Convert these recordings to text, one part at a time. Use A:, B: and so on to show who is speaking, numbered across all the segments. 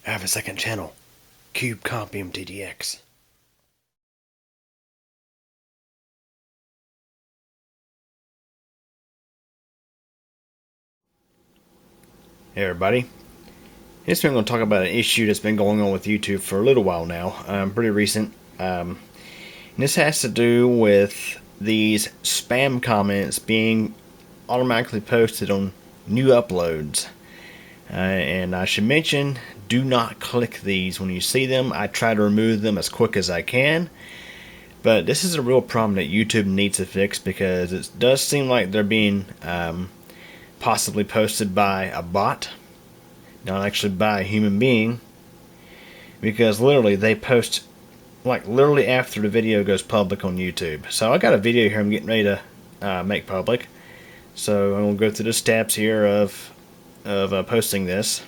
A: I have a second channel, Cube Comp MTDX. Hey everybody. This week I'm going to talk about an issue that's been going on with YouTube for a little while now, pretty recent. And this has to do with these spam comments being automatically posted on new uploads. And I should mention, do not click these when you see them. I try to remove them as quick as I can. But this is a real problem that YouTube needs to fix, because it does seem like they're being possibly posted by a bot, not actually by a human being, because literally they post like literally after the video goes public on YouTube. So I got a video here I'm getting ready to make public, so I'm going to go through the steps here of posting this.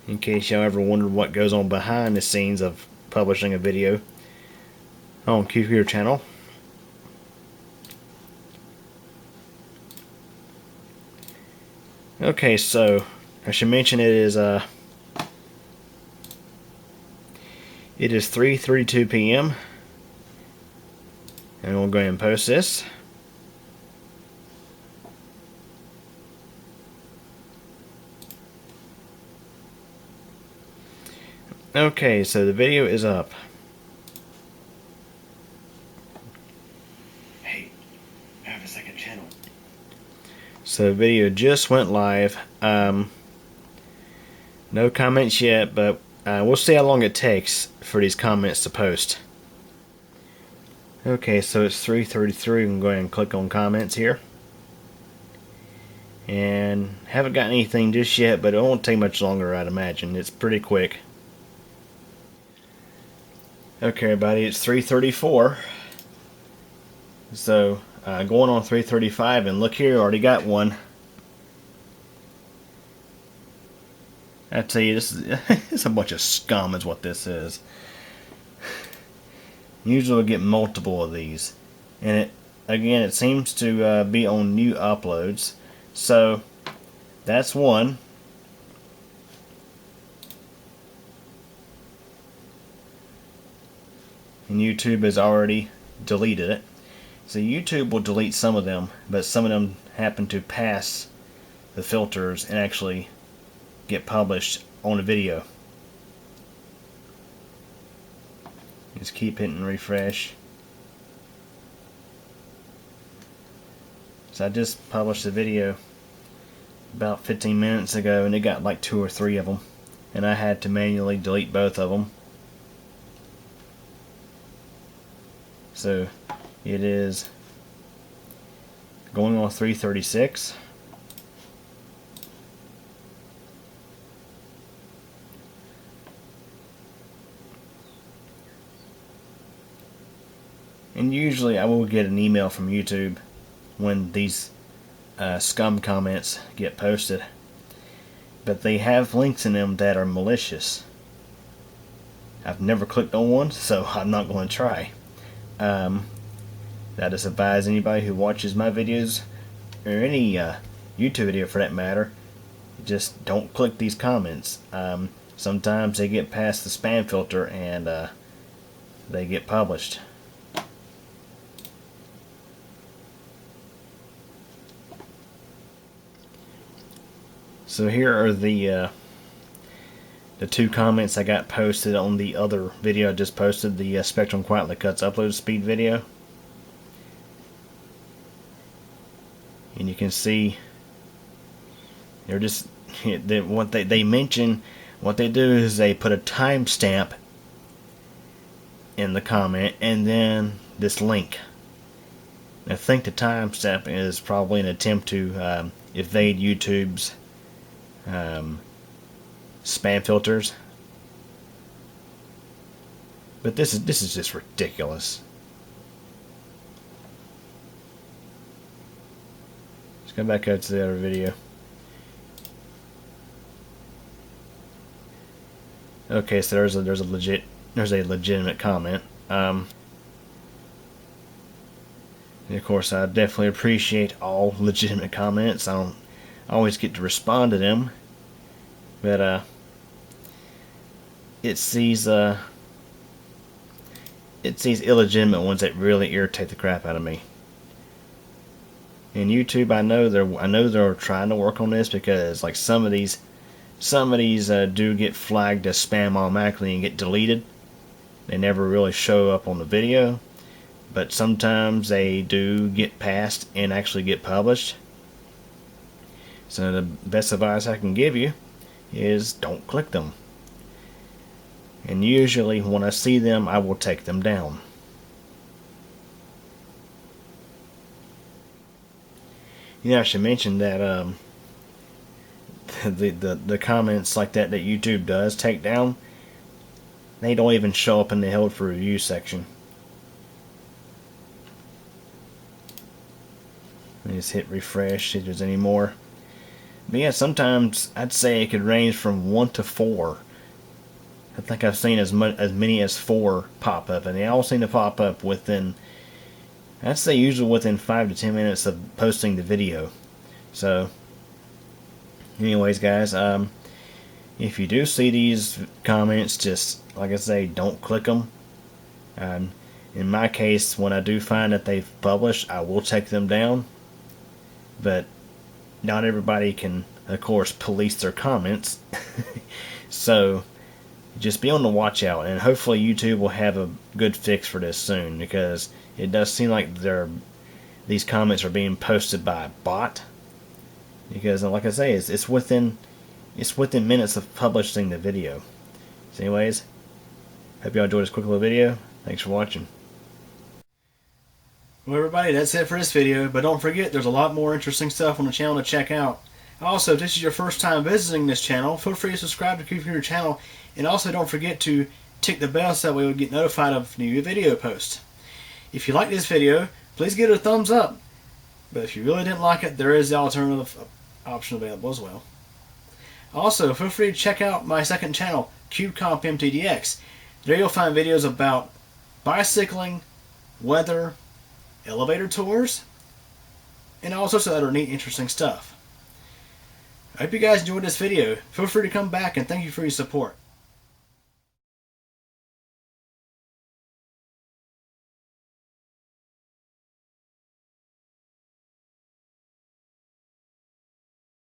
A: In case y'all ever wondered what goes on behind the scenes of publishing a video on Computer Channel. Okay, so I should mention it is 3:32 p.m. and we'll go ahead and post this. Okay, so the video is up. Hey, I have a second channel. So the video just went live. No comments yet, but we'll see how long it takes for these comments to post. Okay, so it's 3:33. We can go ahead and click on comments here. And haven't gotten anything just yet, but it won't take much longer, I'd imagine. It's pretty quick. Okay, everybody, it's 3:34. So going on 3:35, and look here, already got one. I tell you, this is it's a bunch of scum, is what this is. Usually we'll get multiple of these, and it seems to be on new uploads. So that's one. And YouTube has already deleted it. So YouTube will delete some of them, but some of them happen to pass the filters and actually get published on a video. Just keep hitting refresh. So I just published a video about 15 minutes ago, and it got like 2 or 3 of them, and I had to manually delete both of them. So it is going on 3:36. And usually I will get an email from YouTube when these scum comments get posted. But they have links in them that are malicious. I've never clicked on one, so I'm not going to try. I just advise anybody who watches my videos, or any YouTube video for that matter, just don't click these comments. Sometimes they get past the spam filter and they get published. So here are the 2 comments I got posted on the other video I just posted, the Spectrum Quietly Cuts upload speed video. And you can see they're just what they mention. What they do is they put a timestamp in the comment and then this link. I think the timestamp is probably an attempt to evade YouTube's spam filters. But this is just ridiculous. Let's go back out to the other video. Okay, so there's a legit there's a legitimate comment. And of course, I definitely appreciate all legitimate comments. I don't always get to respond to them, but it's these illegitimate ones that really irritate the crap out of me. And YouTube, I know they're trying to work on this, because like some of these do get flagged as spam automatically and get deleted. They never really show up on the video, but sometimes they do get passed and actually get published. So the best advice I can give you is don't click them. And usually when I see them, I will take them down. You know, I should mention that the comments like that YouTube does take down, they don't even show up in the held for review section. Let me just hit refresh, see if there's any more. But yeah, sometimes I'd say it could range from 1 to 4. I think I've seen as many as 4 pop up, and they all seem to pop up within, I'd say usually within 5 to 10 minutes of posting the video. So anyways, guys, if you do see these comments, just like I say, don't click them. In my case, when I do find that they've published, I will take them down. But not everybody can, of course, police their comments. So just be on the watch out, and hopefully YouTube will have a good fix for this soon, because it does seem like these comments are being posted by a bot. Because like I say, it's within minutes of publishing the video. So anyways, hope y'all enjoyed this quick little video. Thanks for watching. Well, everybody, that's it for this video, but don't forget, there's a lot more interesting stuff on the channel to check out. Also, if this is your first time visiting this channel, feel free to subscribe to keep your channel, and also don't forget to tick the bell so that way you'll get notified of new video posts. If you like this video, please give it a thumbs up, but if you really didn't like it, there is the alternative option available as well. Also, feel free to check out my second channel, CubeComp MTDX. There you'll find videos about bicycling, weather, elevator tours, and all sorts of other neat, interesting stuff. I hope you guys enjoyed this video. Feel free to come back, and thank you for your support.